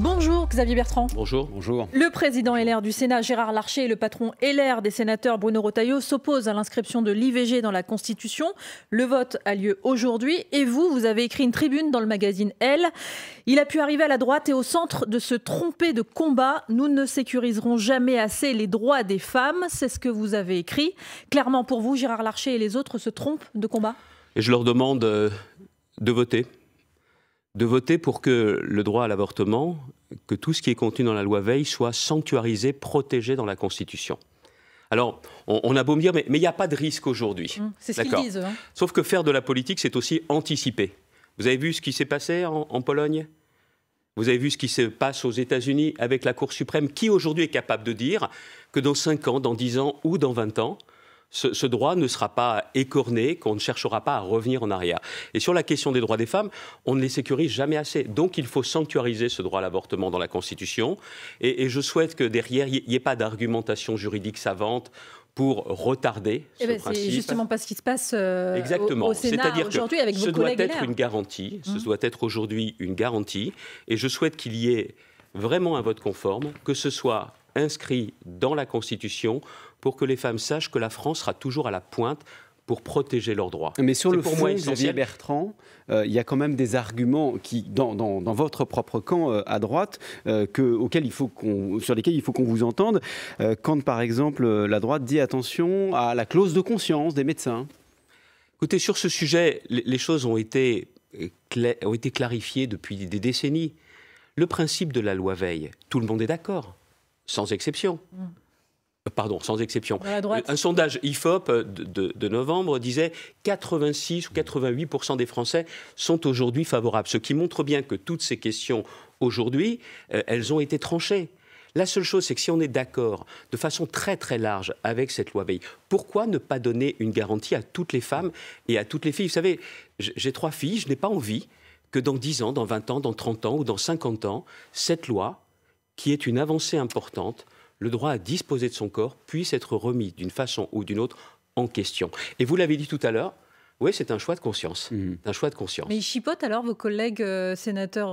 Bonjour Xavier Bertrand. Bonjour. Bonjour. Le président LR du Sénat, Gérard Larcher, et le patron LR des sénateurs, Bruno Retailleau, s'opposent à l'inscription de l'IVG dans la Constitution. Le vote a lieu aujourd'hui et vous avez écrit une tribune dans le magazine Elle. Il a pu arriver à la droite et au centre de se tromper de combat. Nous ne sécuriserons jamais assez les droits des femmes. C'est ce que vous avez écrit. Clairement pour vous, Gérard Larcher et les autres se trompent de combat ? Et je leur demande de voter. De voter pour que le droit à l'avortement, que tout ce qui est contenu dans la loi Veil soit sanctuarisé, protégé dans la Constitution. Alors, on a beau me dire, mais il n'y a pas de risque aujourd'hui. C'est ce qu'ils disent. Hein. Sauf que faire de la politique, c'est aussi anticiper. Vous avez vu ce qui s'est passé en Pologne ? Vous avez vu ce qui se passe aux États-Unis avec la Cour suprême, qui aujourd'hui est capable de dire que dans 5 ans, dans 10 ans ou dans 20 ans, ce droit ne sera pas écorné, qu'on ne cherchera pas à revenir en arrière. Et sur la question des droits des femmes, on ne les sécurise jamais assez. Donc il faut sanctuariser ce droit à l'avortement dans la Constitution. Et je souhaite que derrière, il n'y ait pas d'argumentation juridique savante pour retarder ce principe. C'est justement pas ce qui se passe Exactement. au Sénat aujourd'hui avec vos collègues LR. Ce doit être une garantie. Ce doit être aujourd'hui une garantie. Et je souhaite qu'il y ait vraiment un vote conforme, que ce soit inscrit dans la Constitution pour que les femmes sachent que la France sera toujours à la pointe pour protéger leurs droits. Mais sur le fond, Xavier Bertrand, il y a quand même des arguments qui, dans votre propre camp à droite, sur lesquels il faut qu'on vous entende. Quand, par exemple, la droite dit attention à la clause de conscience des médecins. Écoutez, sur ce sujet, les choses ont été clarifiées depuis des décennies. Le principe de la loi Veil, tout le monde est d'accord, sans exception. Pardon, sans exception. Un sondage IFOP de novembre disait 86 ou 88% des Français sont aujourd'hui favorables. Ce qui montre bien que toutes ces questions, aujourd'hui, elles ont été tranchées. La seule chose, c'est que si on est d'accord de façon très très large avec cette loi Veil, pourquoi ne pas donner une garantie à toutes les femmes et à toutes les filles ? Vous savez, j'ai 3 filles, je n'ai pas envie que dans 10 ans, dans 20 ans, dans 30 ans ou dans 50 ans, cette loi, qui est une avancée importante, le droit à disposer de son corps puisse être remis d'une façon ou d'une autre en question. Et vous l'avez dit tout à l'heure, oui, c'est un choix de conscience. Un choix de conscience. Mais ils chipotent alors vos collègues sénateurs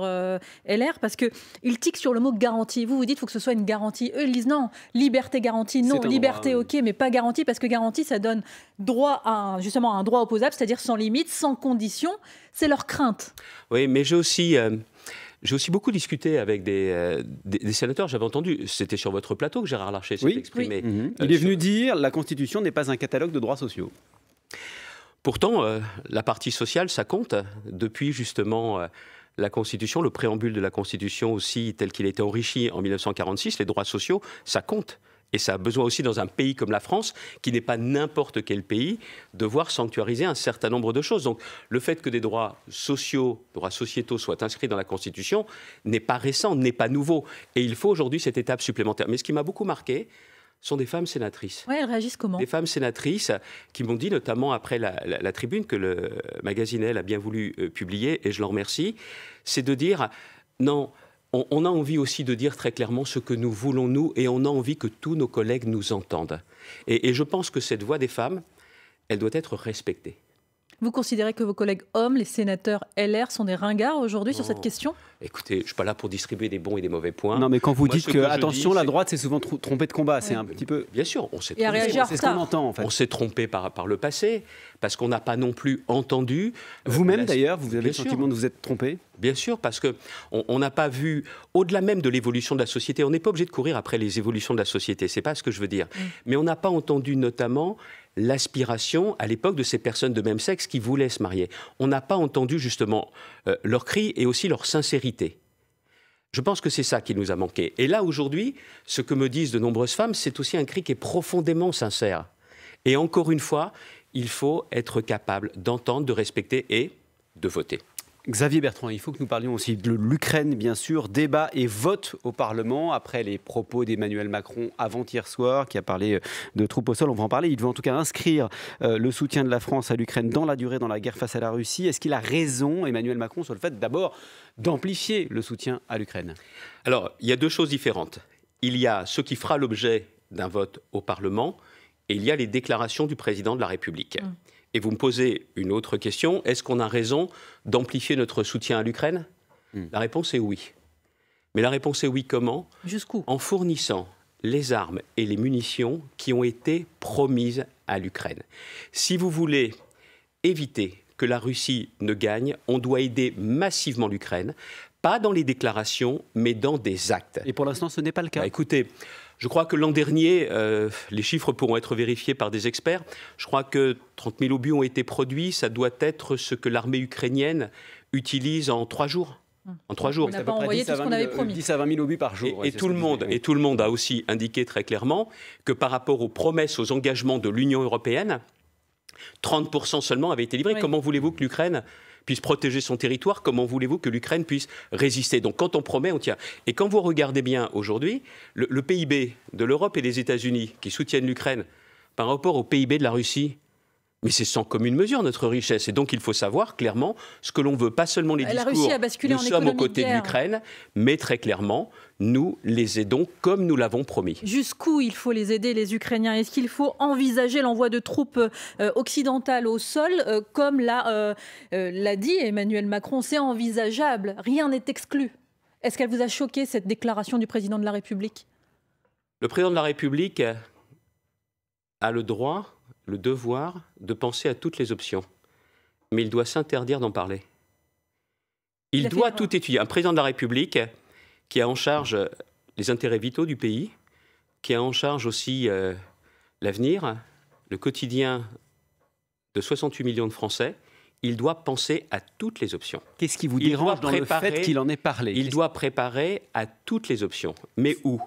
LR parce qu'ils tiquent sur le mot garantie. Vous dites qu'il faut que ce soit une garantie. Eux, ils disent non, liberté garantie, non, liberté ok, mais pas garantie parce que garantie, ça donne droit à justement un droit opposable, c'est-à-dire sans limite, sans condition. C'est leur crainte. Oui, mais j'ai aussi beaucoup discuté avec des sénateurs. J'avais entendu, c'était sur votre plateau que Gérard Larcher s'est exprimé. Oui. Il est venu dire la Constitution n'est pas un catalogue de droits sociaux. Pourtant, la partie sociale, ça compte. Depuis justement la Constitution, le préambule de la Constitution aussi, tel qu'il a été enrichi en 1946, les droits sociaux, ça compte. Et ça a besoin aussi, dans un pays comme la France, qui n'est pas n'importe quel pays, de voir sanctuariser un certain nombre de choses. Donc, le fait que des droits sociétaux soient inscrits dans la Constitution n'est pas récent, n'est pas nouveau. Et il faut aujourd'hui cette étape supplémentaire. Mais ce qui m'a beaucoup marqué, sont des femmes sénatrices. Oui, elles réagissent comment ? Des femmes sénatrices qui m'ont dit, notamment après la tribune que le magazine Elle a bien voulu publier, et je l'en remercie, c'est de dire, non, on a envie aussi de dire très clairement ce que nous voulons, nous, et on a envie que tous nos collègues nous entendent. Et je pense que cette voix des femmes, elle doit être respectée. Vous considérez que vos collègues hommes, les sénateurs LR, sont des ringards aujourd'hui sur cette question ? Écoutez, je ne suis pas là pour distribuer des bons et des mauvais points. Non, mais quand vous dites que, attention, la droite s'est souvent trompée de combat, c'est un petit peu... Bien sûr, on s'est trompé. C'est ce qu'on entend, en fait. On s'est trompé par le passé, parce qu'on n'a pas non plus entendu... Vous-même, d'ailleurs, vous avez le sentiment de vous être trompé ? Bien sûr, parce qu'on n'a pas vu, au-delà même de l'évolution de la société, on n'est pas obligé de courir après les évolutions de la société, c'est pas ce que je veux dire. Mais on n'a pas entendu notamment l'aspiration à l'époque de ces personnes de même sexe qui voulaient se marier. On n'a pas entendu justement leurs cris et aussi leur sincérité. Je pense que c'est ça qui nous a manqué. Et là, aujourd'hui, ce que me disent de nombreuses femmes, c'est aussi un cri qui est profondément sincère. Et encore une fois, il faut être capable d'entendre, de respecter et de voter. Xavier Bertrand, il faut que nous parlions aussi de l'Ukraine, bien sûr. Débat et vote au Parlement après les propos d'Emmanuel Macron avant-hier soir, qui a parlé de troupes au sol. On va en parler. Il veut en tout cas inscrire le soutien de la France à l'Ukraine dans la durée, dans la guerre face à la Russie. Est-ce qu'il a raison, Emmanuel Macron, sur le fait d'abord d'amplifier le soutien à l'Ukraine ? Alors, il y a 2 choses différentes. Il y a ce qui fera l'objet d'un vote au Parlement et il y a les déclarations du président de la République. Et vous me posez une autre question. Est-ce qu'on a raison d'amplifier notre soutien à l'Ukraine ? La réponse est oui. Mais la réponse est oui, comment? Jusqu'où? En fournissant les armes et les munitions qui ont été promises à l'Ukraine. Si vous voulez éviter que la Russie ne gagne, on doit aider massivement l'Ukraine, pas dans les déclarations, mais dans des actes. Et pour l'instant, ce n'est pas le cas. Écoutez, je crois que l'an dernier, les chiffres pourront être vérifiés par des experts. Je crois que 30 000 obus ont été produits. Ça doit être ce que l'armée ukrainienne utilise en 3 jours. En 3 jours. On n'a pas envoyé tout ce qu'on avait promis. 10 à 20 000 obus par jour. Et tout le monde a aussi indiqué très clairement que par rapport aux promesses, aux engagements de l'Union européenne, 30% seulement avaient été livrés. Oui. Comment voulez-vous que l'Ukraine puisse protéger son territoire? Comment voulez-vous que l'Ukraine puisse résister? Donc quand on promet, on tient. Et quand vous regardez bien aujourd'hui, le PIB de l'Europe et des États-Unis qui soutiennent l'Ukraine par rapport au PIB de la Russie, mais c'est sans commune mesure notre richesse. Et donc il faut savoir clairement ce que l'on veut, pas seulement les discours. La Russie a basculé nous en sommes aux économie côtés de de guerre. l'Ukraine, mais très clairement, nous les aidons comme nous l'avons promis. Jusqu'où il faut les aider, les Ukrainiens? Est-ce qu'il faut envisager l'envoi de troupes occidentales au sol, comme l'a dit Emmanuel Macron? C'est envisageable, rien n'est exclu. Est-ce qu'elle vous a choqué, cette déclaration du président de la République? Le président de la République a le droit, le devoir de penser à toutes les options. Mais il doit s'interdire d'en parler. Il doit tout étudier. Un président de la République qui a en charge les intérêts vitaux du pays, qui a en charge aussi l'avenir, le quotidien de 68 millions de Français, il doit penser à toutes les options. Qu'est-ce qui vous dérange dans le fait qu'il en ait parlé? Il doit préparer à toutes les options. Mais où?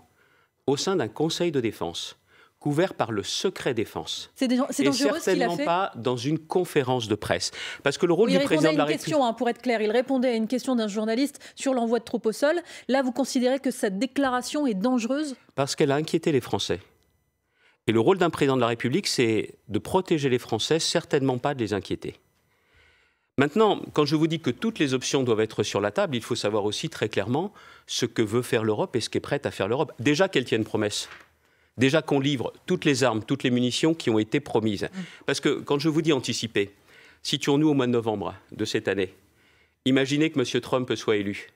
Au sein d'un conseil de défense, couvert par le secret défense. C'est dangereux ce qu'il a fait. Certainement pas dans une conférence de presse. Parce que le rôle du président de la République... Pour être clair, il répondait à une question d'un journaliste sur l'envoi de troupes au sol. Là, vous considérez que cette déclaration est dangereuse? Parce qu'elle a inquiété les Français. Et le rôle d'un président de la République, c'est de protéger les Français, certainement pas de les inquiéter. Maintenant, quand je vous dis que toutes les options doivent être sur la table, il faut savoir aussi très clairement ce que veut faire l'Europe et ce qu'est prête à faire l'Europe. Déjà qu'elle tienne promesse. Déjà qu'on livre toutes les armes, toutes les munitions qui ont été promises. Parce que quand je vous dis anticiper, situons-nous au mois de novembre de cette année. Imaginez que M. Trump soit élu.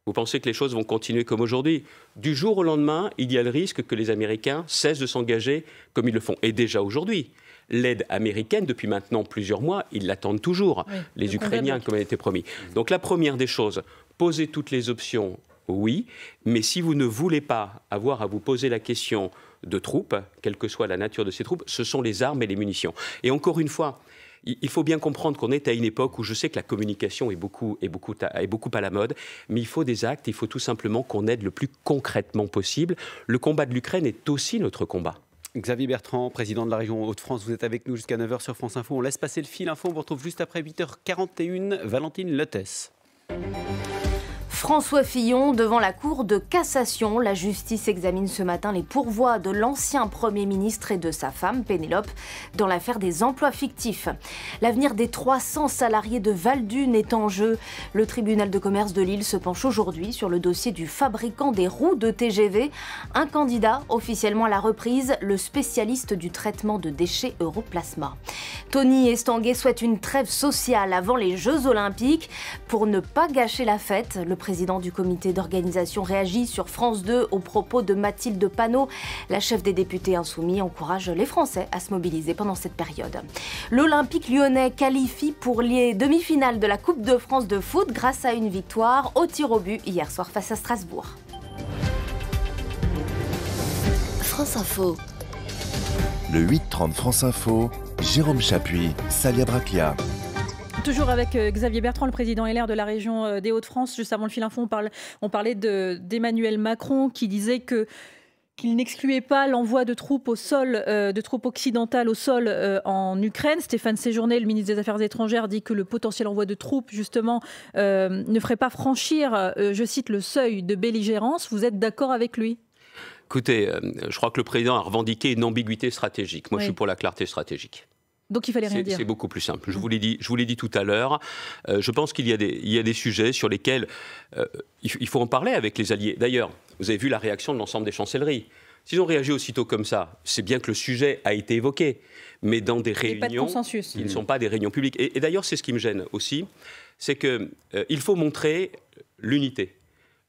Vous pensez que les choses vont continuer comme aujourd'hui? Du jour au lendemain, il y a le risque que les Américains cessent de s'engager comme ils le font. Et déjà aujourd'hui, l'aide américaine, depuis maintenant plusieurs mois, ils l'attendent toujours, oui, les Ukrainiens, comme il a été promis. Donc la première des choses, poser toutes les options, oui, mais si vous ne voulez pas avoir à vous poser la question de troupes, quelle que soit la nature de ces troupes, ce sont les armes et les munitions. Et encore une fois, il faut bien comprendre qu'on est à une époque où je sais que la communication est beaucoup à la mode, mais il faut des actes, il faut tout simplement qu'on aide le plus concrètement possible. Le combat de l'Ukraine est aussi notre combat. Xavier Bertrand, président de la région Hauts-de-France, vous êtes avec nous jusqu'à 9h sur France Info. On laisse passer le fil info, on vous retrouve juste après 8h41. Valentine Lettès. François Fillon devant la Cour de cassation. La justice examine ce matin les pourvois de l'ancien Premier ministre et de sa femme, Pénélope, dans l'affaire des emplois fictifs. L'avenir des 300 salariés de Val-d'Une est en jeu. Le tribunal de commerce de Lille se penche aujourd'hui sur le dossier du fabricant des roues de TGV. Un candidat officiellement à la reprise, le spécialiste du traitement de déchets Europlasma. Tony Estanguet souhaite une trêve sociale avant les Jeux Olympiques. Pour ne pas gâcher la fête, le président du comité d'organisation réagit sur France 2 aux propos de Mathilde Panot. La chef des députés insoumis encourage les Français à se mobiliser pendant cette période. L'Olympique lyonnais qualifie pour les demi-finales de la Coupe de France de foot grâce à une victoire au tir au but hier soir face à Strasbourg. France Info. Le 8-30 France Info, Jérôme Chapuis, Salia Braclia. Toujours avec Xavier Bertrand, le président LR de la région des Hauts-de-France. Juste avant le fil info, on parlait d'Emmanuel Macron qui disait qu'il n'excluait pas l'envoi de troupes au sol, de troupes occidentales au sol en Ukraine. Stéphane Séjourné, le ministre des Affaires étrangères, dit que le potentiel envoi de troupes, justement, ne ferait pas franchir, je cite, le seuil de belligérance. Vous êtes d'accord avec lui ? Écoutez, je crois que le président a revendiqué une ambiguïté stratégique. Moi, oui. Je suis pour la clarté stratégique. Donc il fallait rien dire. C'est beaucoup plus simple. Je vous l'ai dit tout à l'heure. Je pense qu'il y a des sujets sur lesquels il faut en parler avec les alliés. D'ailleurs, vous avez vu la réaction de l'ensemble des chancelleries. S'ils ont réagi aussitôt comme ça, c'est bien que le sujet a été évoqué, mais dans des réunions qui ne sont pas des réunions publiques. Et d'ailleurs, c'est ce qui me gêne aussi, c'est qu'il faut montrer l'unité.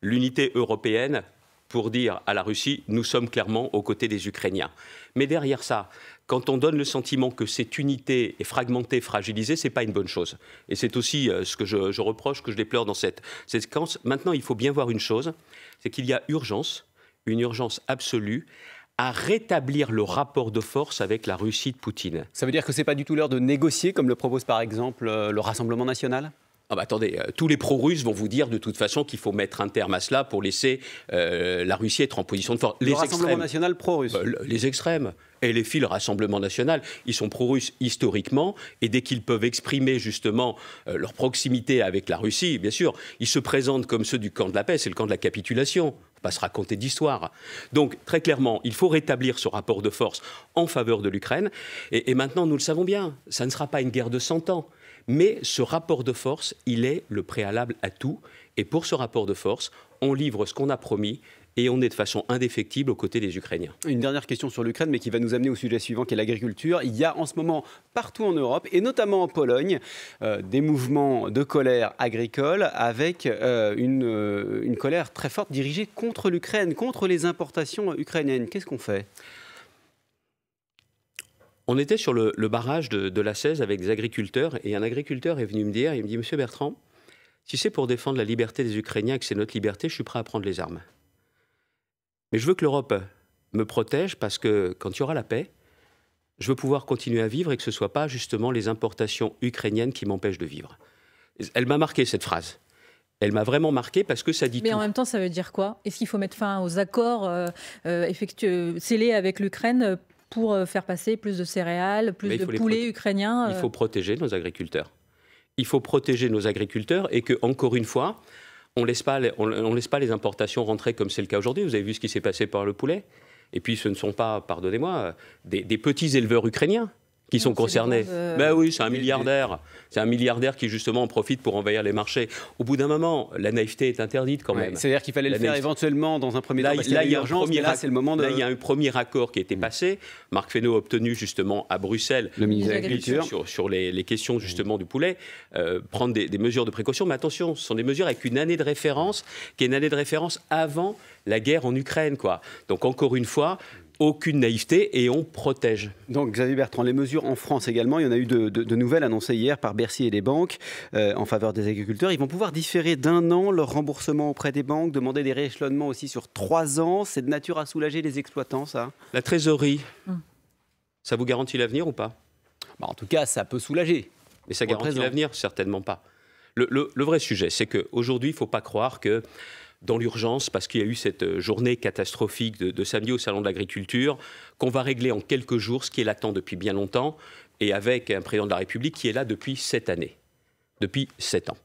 l'unité européenne pour dire à la Russie, nous sommes clairement aux côtés des Ukrainiens. Mais derrière ça, quand on donne le sentiment que cette unité est fragmentée, fragilisée, ce n'est pas une bonne chose. Et c'est aussi ce que je reproche, que je déplore dans cette séquence. Maintenant, il faut bien voir une chose, c'est qu'il y a urgence, une urgence absolue, à rétablir le rapport de force avec la Russie de Poutine. Ça veut dire que ce n'est pas du tout l'heure de négocier, comme le propose par exemple le Rassemblement national ? Ah bah attendez, tous les pro-russes vont vous dire de toute façon qu'il faut mettre un terme à cela pour laisser la Russie être en position de force. Le Rassemblement national pro-russe. Les extrêmes et les filles, le Rassemblement national, ils sont pro-russes historiquement, et dès qu'ils peuvent exprimer justement leur proximité avec la Russie, bien sûr, ils se présentent comme ceux du camp de la paix, c'est le camp de la capitulation. On ne va pas se raconter d'histoire. Donc très clairement, il faut rétablir ce rapport de force en faveur de l'Ukraine, et maintenant nous le savons bien, ça ne sera pas une guerre de 100 ans. Mais ce rapport de force, il est le préalable à tout. Et pour ce rapport de force, on livre ce qu'on a promis et on est de façon indéfectible aux côtés des Ukrainiens. Une dernière question sur l'Ukraine, mais qui va nous amener au sujet suivant, qui est l'agriculture. Il y a en ce moment, partout en Europe, et notamment en Pologne, des mouvements de colère agricole avec une colère très forte dirigée contre l'Ukraine, contre les importations ukrainiennes. Qu'est-ce qu'on fait ? On était sur le barrage de la 16 avec des agriculteurs, et un agriculteur est venu me dire, il me dit « Monsieur Bertrand, si c'est pour défendre la liberté des Ukrainiens, que c'est notre liberté, je suis prêt à prendre les armes. Mais je veux que l'Europe me protège parce que quand il y aura la paix, je veux pouvoir continuer à vivre et que ce ne soit pas justement les importations ukrainiennes qui m'empêchent de vivre. » Elle m'a marqué cette phrase. Elle m'a vraiment marqué parce que ça dit tout. Mais en même temps, ça veut dire quoi? Est-ce qu'il faut mettre fin aux accords scellés avec l'Ukraine pour faire passer plus de céréales, plus de poulets ukrainiens? Il faut protéger nos agriculteurs. Il faut protéger nos agriculteurs et que, encore une fois, on ne laisse pas les importations rentrer comme c'est le cas aujourd'hui. Vous avez vu ce qui s'est passé par le poulet. Et puis ce ne sont pas, pardonnez-moi, des petits éleveurs ukrainiens qui sont concernés. Ben oui, c'est un milliardaire. C'est un milliardaire qui justement en profite pour envahir les marchés. Au bout d'un moment, la naïveté est interdite quand même. C'est-à-dire qu'il fallait le faire éventuellement dans un premier temps. Là, il y a un premier accord qui a été passé. Marc Fesneau a obtenu justement à Bruxelles, le ministre de l'Agriculture, sur les questions justement du poulet, prendre des mesures de précaution. Mais attention, ce sont des mesures avec une année de référence, qui est une année de référence avant la guerre en Ukraine, quoi. Donc encore une fois, aucune naïveté et on protège. Donc Xavier Bertrand, les mesures en France également, il y en a eu de nouvelles annoncées hier par Bercy et les banques en faveur des agriculteurs. Ils vont pouvoir différer d'1 an leur remboursement auprès des banques, demander des rééchelonnements aussi sur 3 ans. C'est de nature à soulager les exploitants, ça? La trésorerie, ça vous garantit l'avenir ou pas? En tout cas, ça peut soulager. Mais ça garantit l'avenir? Certainement pas. Le vrai sujet, c'est qu'aujourd'hui, il ne faut pas croire que dans l'urgence, parce qu'il y a eu cette journée catastrophique de samedi au Salon de l'Agriculture, qu'on va régler en quelques jours ce qui est latent depuis bien longtemps, et avec un président de la République qui est là depuis 7 années, depuis 7 ans.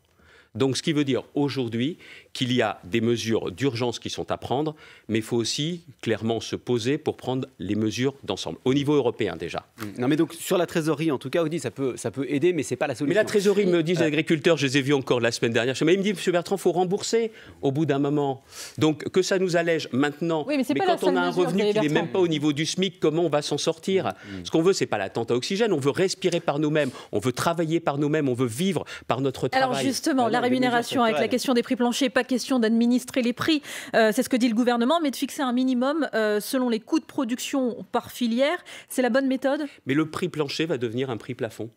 Donc ce qui veut dire aujourd'hui qu'il y a des mesures d'urgence qui sont à prendre, mais il faut aussi clairement se poser pour prendre les mesures d'ensemble, au niveau européen déjà. Non mais donc sur la trésorerie, en tout cas, Audi, ça peut aider, mais ce n'est pas la solution. Mais la trésorerie, me disent les agriculteurs, je les ai vus encore la semaine dernière, mais ils me disent, M. Bertrand, il faut rembourser au bout d'un moment. Donc que ça nous allège maintenant, mais quand on a un revenu qui n'est même pas au niveau du SMIC, comment on va s'en sortir? Ce qu'on veut, ce n'est pas la tente à oxygène, on veut respirer par nous-mêmes, on veut travailler par nous-mêmes, on veut vivre par notre travail. Alors justement, la rémunération avec la question des prix planchers, pas question d'administrer les prix, c'est ce que dit le gouvernement, mais de fixer un minimum selon les coûts de production par filière, c'est la bonne méthode? Mais le prix plancher va devenir un prix plafond.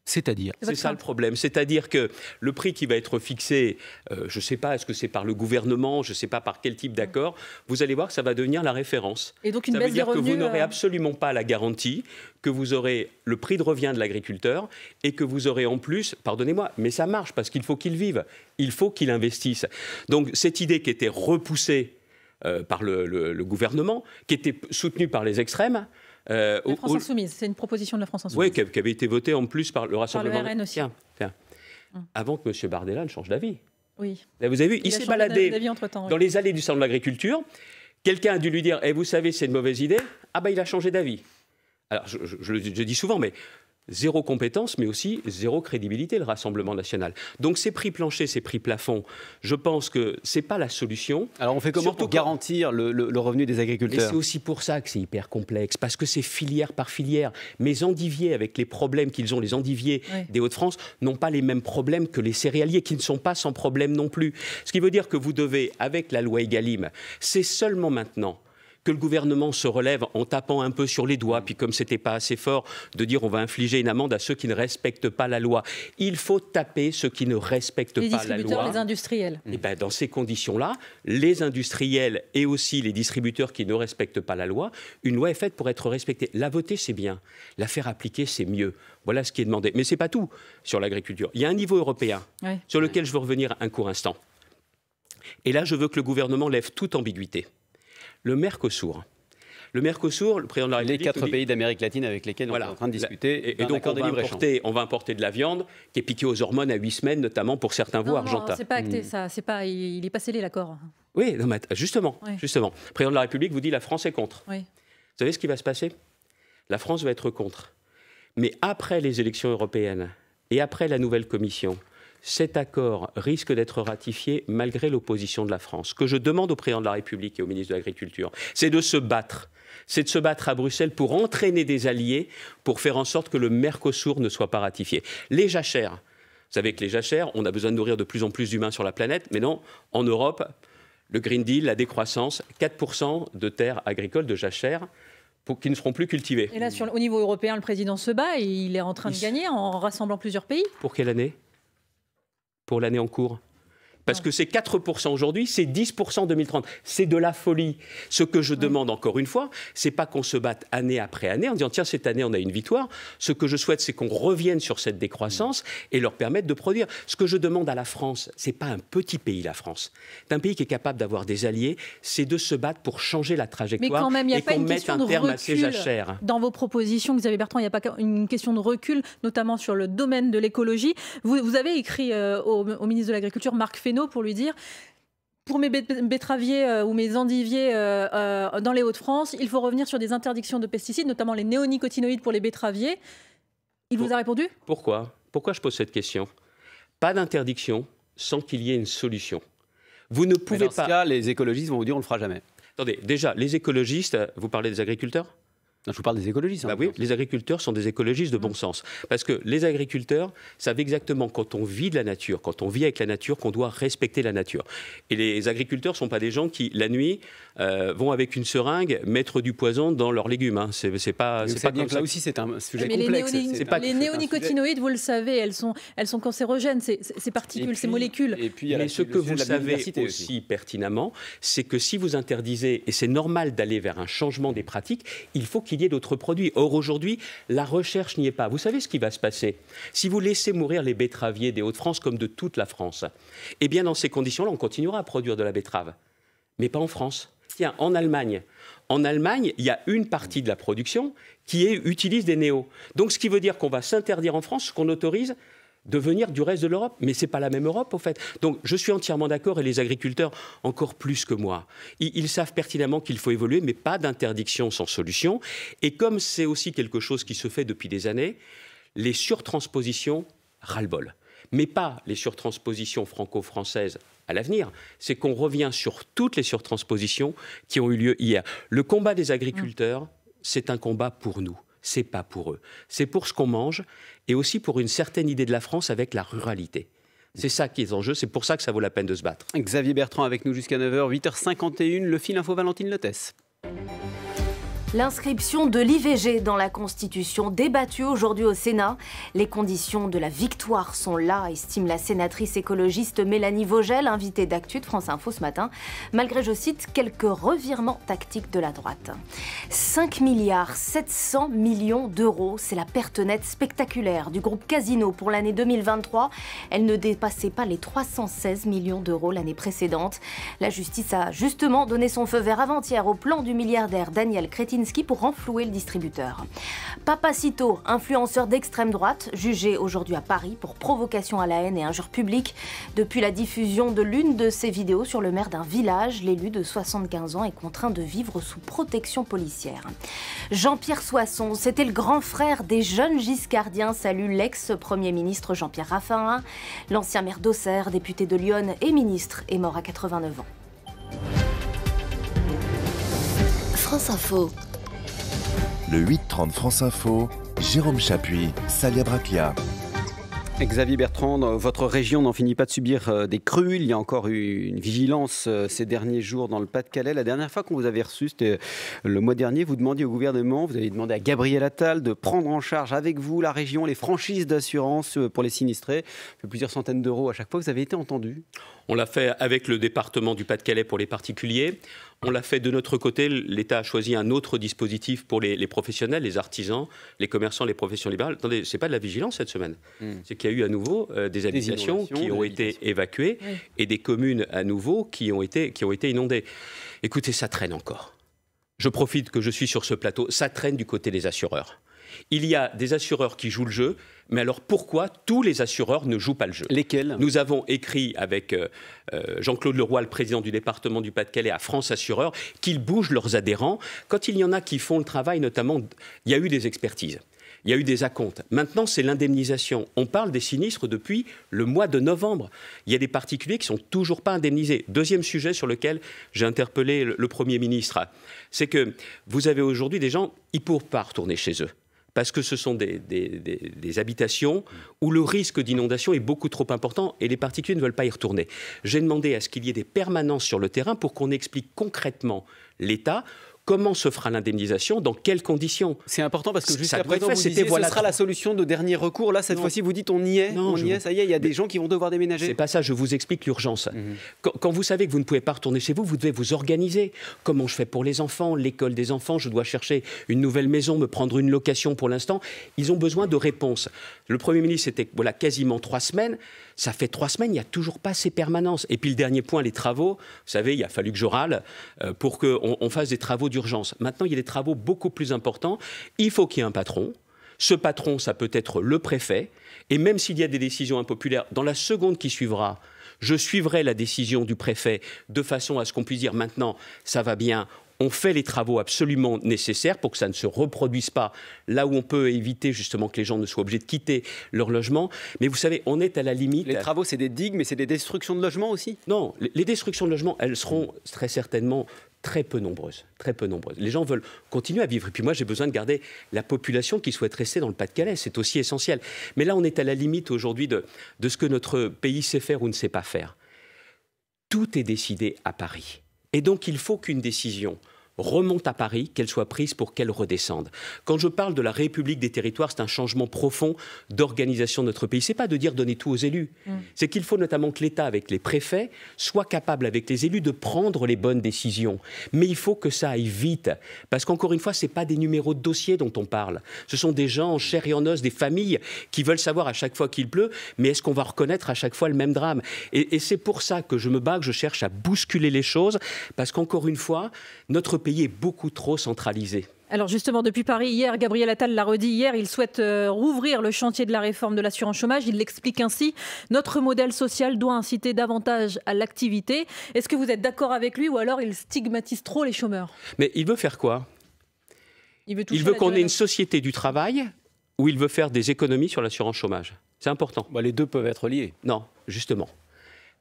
C'est-à-dire? C'est ça le problème. C'est-à-dire que le prix qui va être fixé, je ne sais pas, est-ce que c'est par le gouvernement, je ne sais pas par quel type d'accord, vous allez voir que ça va devenir la référence. Et donc une ça baisse veut dire des revenus, que vous n'aurez absolument pas la garantie que vous aurez le prix de revient de l'agriculteur et que vous aurez en plus, pardonnez-moi, mais ça marche parce qu'il faut qu'il vive, il faut qu'il investisse. Donc cette idée qui était repoussée par le gouvernement, qui était soutenue par les extrêmes, la France Insoumise, c'est une proposition de la France Insoumise. Oui, qui avait été votée en plus par le Rassemblement. Par le RN aussi. Tiens. Avant que M. Bardella ne change d'avis. Oui. Là, vous avez vu, il s'est baladé dans les allées du Salon de l'Agriculture. Quelqu'un a dû lui dire, vous savez, c'est une mauvaise idée. Ah ben, il a changé d'avis. Alors, je dis souvent, mais zéro compétence, mais aussi zéro crédibilité, le Rassemblement national. Donc ces prix planchers, ces prix plafonds, je pense que ce n'est pas la solution. Alors on fait comment pour garantir le revenu des agriculteurs? Et c'est aussi pour ça que c'est hyper complexe, parce que c'est filière par filière. Mes endiviers, avec les problèmes qu'ils ont, les endiviers des Hauts-de-France, n'ont pas les mêmes problèmes que les céréaliers, qui ne sont pas sans problème non plus. Ce qui veut dire que vous devez, avec la loi Egalim, c'est seulement maintenant que le gouvernement se relève en tapant un peu sur les doigts, puis comme ce n'était pas assez fort, de dire on va infliger une amende à ceux qui ne respectent pas la loi. Il faut taper ceux qui ne respectent pas la loi. Les distributeurs, les industriels. Et ben, dans ces conditions-là, les industriels et aussi les distributeurs qui ne respectent pas la loi, une loi est faite pour être respectée. La voter, c'est bien. La faire appliquer, c'est mieux. Voilà ce qui est demandé. Mais ce n'est pas tout sur l'agriculture. Il y a un niveau européen sur lequel je veux revenir un court instant. Et là, je veux que le gouvernement lève toute ambiguïté. Le Mercosur, le président de la République... Les 4 pays d'Amérique latine avec lesquels on est en train de discuter. Et donc on va importer de la viande qui est piquée aux hormones à 8 semaines, notamment pour certains veaux argentins. Non, c'est pas acté, ça. Il n'est pas scellé, l'accord. Oui, non, mais justement. Le président de la République vous dit la France est contre. Oui. Vous savez ce qui va se passer? La France va être contre. Mais après les élections européennes et après la nouvelle commission, cet accord risque d'être ratifié malgré l'opposition de la France. Ce que je demande au président de la République et au ministre de l'Agriculture, c'est de se battre. C'est de se battre à Bruxelles pour entraîner des alliés, pour faire en sorte que le Mercosur ne soit pas ratifié. Les jachères, vous savez que les jachères, on a besoin de nourrir de plus en plus d'humains sur la planète, mais non, en Europe, le Green Deal, la décroissance, 4% de terres agricoles, de jachères, qui ne seront plus cultivées. Et là, au niveau européen, le président se bat et il est en train de gagner en rassemblant plusieurs pays. Pour quelle année ? Pour l'année en cours. Parce que c'est 4% aujourd'hui, c'est 10% en 2030. C'est de la folie. Ce que je demande encore une fois, c'est pas qu'on se batte année après année en disant tiens, cette année on a une victoire. Ce que je souhaite, c'est qu'on revienne sur cette décroissance et leur permettre de produire. Ce que je demande à la France, c'est pas un petit pays, la France. C'est un pays qui est capable d'avoir des alliés, c'est de se battre pour changer la trajectoire. Mais quand même, il n'y a pas une question de recul dans vos propositions, Xavier Bertrand. Il n'y a pas une question de recul, notamment sur le domaine de l'écologie. Vous avez écrit au ministre de l'Agriculture, Marc Fesneau, pour lui dire pour mes betteraviers ou mes endiviers dans les Hauts-de-France, il faut revenir sur des interdictions de pesticides, notamment les néonicotinoïdes pour les betteraviers. Il vous a répondu ? Pourquoi je pose cette question ? Pas d'interdiction sans qu'il y ait une solution. Vous ne pouvez pas... Dans ce cas, les écologistes vont vous dire on ne le fera jamais. Attendez, déjà, les écologistes, vous parlez des agriculteurs ? Non, je vous parle des écologistes. Bah oui, les agriculteurs sont des écologistes de bon sens. Parce que les agriculteurs savent exactement quand on vit de la nature, quand on vit avec la nature, qu'on doit respecter la nature. Et les agriculteurs ne sont pas des gens qui, la nuit, vont avec une seringue mettre du poison dans leurs légumes. Hein. C'est pas comme ça. Là aussi, c'est un sujet mais complexe. Les néonicotinoïdes, vous le savez, elles sont cancérogènes, ces particules, ces molécules. Et puis, mais ce que vous savez aussi pertinemment, c'est que si vous interdisez, et c'est normal d'aller vers un changement des pratiques, il faut qu'il y ait d'autres produits. Or, aujourd'hui, la recherche n'y est pas. Vous savez ce qui va se passer ? Si vous laissez mourir les betteraviers des Hauts-de-France comme de toute la France, eh bien, dans ces conditions-là, on continuera à produire de la betterave. Mais pas en France. Tiens, en Allemagne, il y a une partie de la production qui utilise des néos. Donc, ce qui veut dire qu'on va s'interdire en France ce qu'on autorise de venir du reste de l'Europe. Mais ce n'est pas la même Europe, au fait. Donc, je suis entièrement d'accord, et les agriculteurs, encore plus que moi, ils savent pertinemment qu'il faut évoluer, mais pas d'interdiction sans solution. Et comme c'est aussi quelque chose qui se fait depuis des années, les surtranspositions, ras-le-bol. Mais pas les surtranspositions franco-françaises à l'avenir. C'est qu'on revient sur toutes les surtranspositions qui ont eu lieu hier. Le combat des agriculteurs, c'est un combat pour nous. C'est pas pour eux. C'est pour ce qu'on mange et aussi pour une certaine idée de la France avec la ruralité. C'est ça qui est en jeu, c'est pour ça que ça vaut la peine de se battre. Xavier Bertrand avec nous jusqu'à 9h, 8h51, le fil info Valentine Lotès. L'inscription de l'IVG dans la Constitution débattue aujourd'hui au Sénat. Les conditions de la victoire sont là, estime la sénatrice écologiste Mélanie Vogel, invitée d'Actu de France Info ce matin, malgré, je cite, quelques revirements tactiques de la droite. 5 milliards 700 millions d'euros, c'est la perte nette spectaculaire du groupe Casino pour l'année 2023. Elle ne dépassait pas les 316 millions d'euros l'année précédente. La justice a justement donné son feu vert avant-hier au plan du milliardaire Daniel Crétinel Kaczynski pour renflouer le distributeur. Papacito, influenceur d'extrême droite, jugé aujourd'hui à Paris pour provocation à la haine et injure publique. Depuis la diffusion de l'une de ses vidéos sur le maire d'un village, l'élu de 75 ans est contraint de vivre sous protection policière. Jean-Pierre Soisson, c'était le grand frère des jeunes giscardiens, salue l'ex-premier ministre Jean-Pierre Raffarin. L'ancien maire d'Auxerre, député de Lyon et ministre, est mort à 89 ans. France Info. Le 8-30 France Info, Jérôme Chapuis, Salia Braclia. Xavier Bertrand, votre région n'en finit pas de subir des crues. Il y a encore eu une vigilance ces derniers jours dans le Pas-de-Calais. La dernière fois qu'on vous avait reçu, c'était le mois dernier, vous demandiez au gouvernement, vous avez demandé à Gabriel Attal de prendre en charge avec vous la région, les franchises d'assurance pour les sinistrés. Plusieurs centaines d'euros à chaque fois. Vous avez été entendu? On l'a fait avec le département du Pas-de-Calais pour les particuliers. On l'a fait de notre côté. L'État a choisi un autre dispositif pour les professionnels, les artisans, les commerçants, les professions libérales. Attendez, ce n'est pas de la vigilance cette semaine. C'est qu'il y a eu à nouveau des habitations qui ont été évacuées et des communes à nouveau qui ont été inondées. Écoutez, ça traîne encore. Je profite que je suis sur ce plateau. Ça traîne du côté des assureurs. Il y a des assureurs qui jouent le jeu, mais alors pourquoi tous les assureurs ne jouent pas le jeu? Lesquels? Nous avons écrit avec Jean-Claude Leroy, le président du département du Pas-de-Calais, à France Assureurs, qu'ils bougent leurs adhérents. Quand il y en a qui font le travail, notamment, il y a eu des expertises. Il y a eu des acomptes. Maintenant, c'est l'indemnisation. On parle des sinistres depuis le mois de novembre. Il y a des particuliers qui ne sont toujours pas indemnisés. Deuxième sujet sur lequel j'ai interpellé le Premier ministre, c'est que vous avez aujourd'hui des gens, ils ne peuvent pas retourner chez eux. Parce que ce sont des habitations où le risque d'inondation est beaucoup trop important et les particuliers ne veulent pas y retourner. J'ai demandé à ce qu'il y ait des permanences sur le terrain pour qu'on explique concrètement l'État. Comment se fera l'indemnisation? Dans quelles conditions? C'est important parce que jusqu'à présent, vous disiez, ce sera la solution de dernier recours. Là, cette fois-ci, vous dites on y est, ça y est, il y a des gens qui vont devoir déménager. C'est pas ça, je vous explique l'urgence. Quand vous savez que vous ne pouvez pas retourner chez vous, vous devez vous organiser. Comment je fais pour les enfants, l'école des enfants? Je dois chercher une nouvelle maison, me prendre une location pour l'instant. Ils ont besoin de réponses. Le Premier ministre, c'était quasiment 3 semaines. Ça fait 3 semaines, il n'y a toujours pas ces permanences. Et puis le dernier point, les travaux. Vous savez, il a fallu que je râle pour qu'on fasse des travaux d'urgence. Maintenant, il y a des travaux beaucoup plus importants. Il faut qu'il y ait un patron. Ce patron, ça peut être le préfet. Et même s'il y a des décisions impopulaires, dans la seconde qui suivra, je suivrai la décision du préfet de façon à ce qu'on puisse dire maintenant, ça va bien. On fait les travaux absolument nécessaires pour que ça ne se reproduise pas là où on peut éviter justement que les gens ne soient obligés de quitter leur logement. Mais vous savez, on est à la limite. Les travaux, c'est des digues, mais c'est des destructions de logements aussi? Non, les destructions de logements, elles seront très certainement très peu nombreuses. Très peu nombreuses. Les gens veulent continuer à vivre. Et puis moi, j'ai besoin de garder la population qui souhaite rester dans le Pas-de-Calais. C'est aussi essentiel. Mais là, on est à la limite aujourd'hui de ce que notre pays sait faire ou ne sait pas faire. Tout est décidé à Paris. Et donc, il faut qu'une décision remonte à Paris, qu'elle soit prise pour qu'elle redescende. Quand je parle de la République des territoires, c'est un changement profond d'organisation de notre pays. Ce n'est pas de dire donner tout aux élus. C'est qu'il faut notamment que l'État, avec les préfets, soit capable, avec les élus, de prendre les bonnes décisions. Mais il faut que ça aille vite. Parce qu'encore une fois, ce n'est pas des numéros de dossier dont on parle. Ce sont des gens en chair et en os, des familles qui veulent savoir à chaque fois qu'il pleut, mais est-ce qu'on va reconnaître à chaque fois le même drame? Et c'est pour ça que je me bats, que je cherche à bousculer les choses, parce qu'encore une fois, notre pays est beaucoup trop centralisé. Alors justement, depuis Paris, hier, Gabriel Attal l'a redit hier, il souhaite rouvrir le chantier de la réforme de l'assurance chômage. Il l'explique ainsi, notre modèle social doit inciter davantage à l'activité. Est-ce que vous êtes d'accord avec lui ou alors il stigmatise trop les chômeurs? Mais il veut faire quoi? Il veut qu'on ait une société du travail où il veut faire des économies sur l'assurance chômage. C'est important. Les deux peuvent être liés. Non, justement.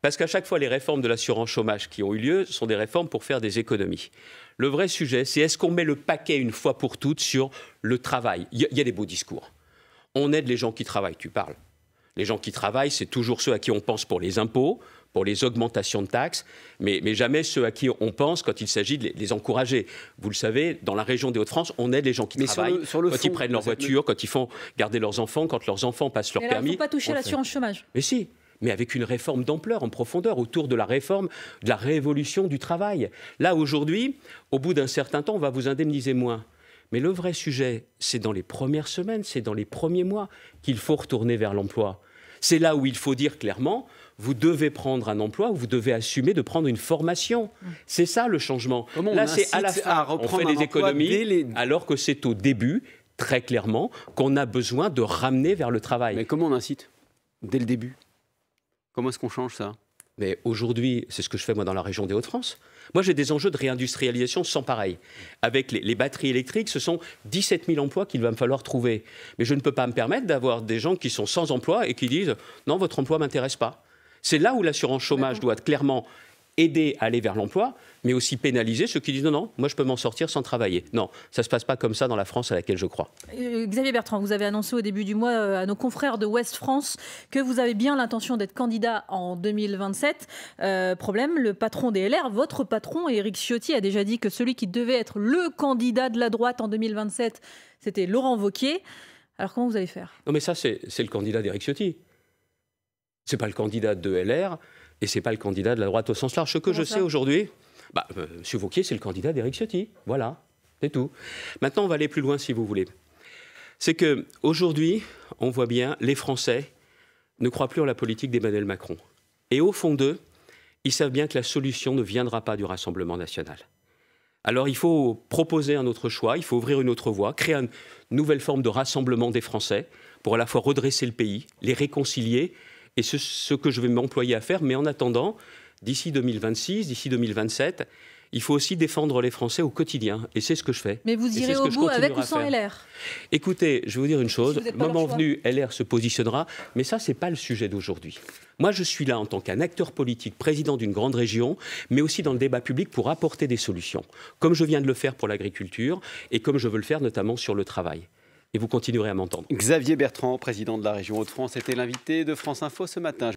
Parce qu'à chaque fois, les réformes de l'assurance chômage qui ont eu lieu sont des réformes pour faire des économies. Le vrai sujet, c'est est-ce qu'on met le paquet une fois pour toutes sur le travail? Il y a des beaux discours. On aide les gens qui travaillent, tu parles. Les gens qui travaillent, c'est toujours ceux à qui on pense pour les impôts, pour les augmentations de taxes, mais jamais ceux à qui on pense quand il s'agit de les encourager. Vous le savez, dans la région des Hauts-de-France, on aide les gens qui travaillent quand ils prennent leur voiture, quand ils font garder leurs enfants, quand leurs enfants passent leur permis. Il ne faut pas toucher à l'assurance chômage. Mais si, mais avec une réforme d'ampleur, en profondeur, autour de la réforme, de la révolution du travail. Là, aujourd'hui, au bout d'un certain temps, on va vous indemniser moins. Mais le vrai sujet, c'est dans les premières semaines, c'est dans les premiers mois qu'il faut retourner vers l'emploi. C'est là où il faut dire clairement, vous devez prendre un emploi ou vous devez assumer de prendre une formation. C'est ça le changement. Là, c'est à la fin, on fait des économies, alors que c'est au début, très clairement, qu'on a besoin de ramener vers le travail. Mais comment on incite dès le début? Comment est-ce qu'on change ça? Mais aujourd'hui, c'est ce que je fais moi dans la région des Hauts-de-France. Moi, j'ai des enjeux de réindustrialisation sans pareil. Avec les batteries électriques, ce sont 17 000 emplois qu'il va me falloir trouver. Mais je ne peux pas me permettre d'avoir des gens qui sont sans emploi et qui disent « Non, votre emploi ne m'intéresse pas ». C'est là où l'assurance chômage doit clairement aider à aller vers l'emploi, mais aussi pénaliser ceux qui disent « Non, moi je peux m'en sortir sans travailler ». Non, ça ne se passe pas comme ça dans la France à laquelle je crois. Xavier Bertrand, vous avez annoncé au début du mois à nos confrères de Ouest France que vous avez bien l'intention d'être candidat en 2027. Problème, le patron des LR, votre patron, Éric Ciotti, a déjà dit que celui qui devait être le candidat de la droite en 2027, c'était Laurent Wauquiez. Alors comment vous allez faire? Non mais ça, c'est le candidat d'Éric Ciotti. Ce n'est pas le candidat de LR et ce n'est pas le candidat de la droite au sens large. Ce que je sais aujourd'hui, M. Wauquiez, c'est le candidat d'Éric Ciotti. Voilà, c'est tout. Maintenant, on va aller plus loin si vous voulez. C'est qu'aujourd'hui, on voit bien, les Français ne croient plus en la politique d'Emmanuel Macron. Et au fond d'eux, ils savent bien que la solution ne viendra pas du Rassemblement national. Alors il faut proposer un autre choix, il faut ouvrir une autre voie, créer une nouvelle forme de rassemblement des Français pour à la fois redresser le pays, les réconcilier. Et ce que je vais m'employer à faire, mais en attendant, d'ici 2026, d'ici 2027, il faut aussi défendre les Français au quotidien. Et c'est ce que je fais. Mais vous irez au bout avec ou sans LR? Écoutez, je vais vous dire une chose. Moment venu, LR se positionnera. Mais ça, ce n'est pas le sujet d'aujourd'hui. Moi, je suis là en tant qu'un acteur politique, président d'une grande région, mais aussi dans le débat public pour apporter des solutions. Comme je viens de le faire pour l'agriculture et comme je veux le faire notamment sur le travail. Et vous continuerez à m'entendre. Xavier Bertrand, président de la région Hauts-de-France, était l'invité de France Info ce matin.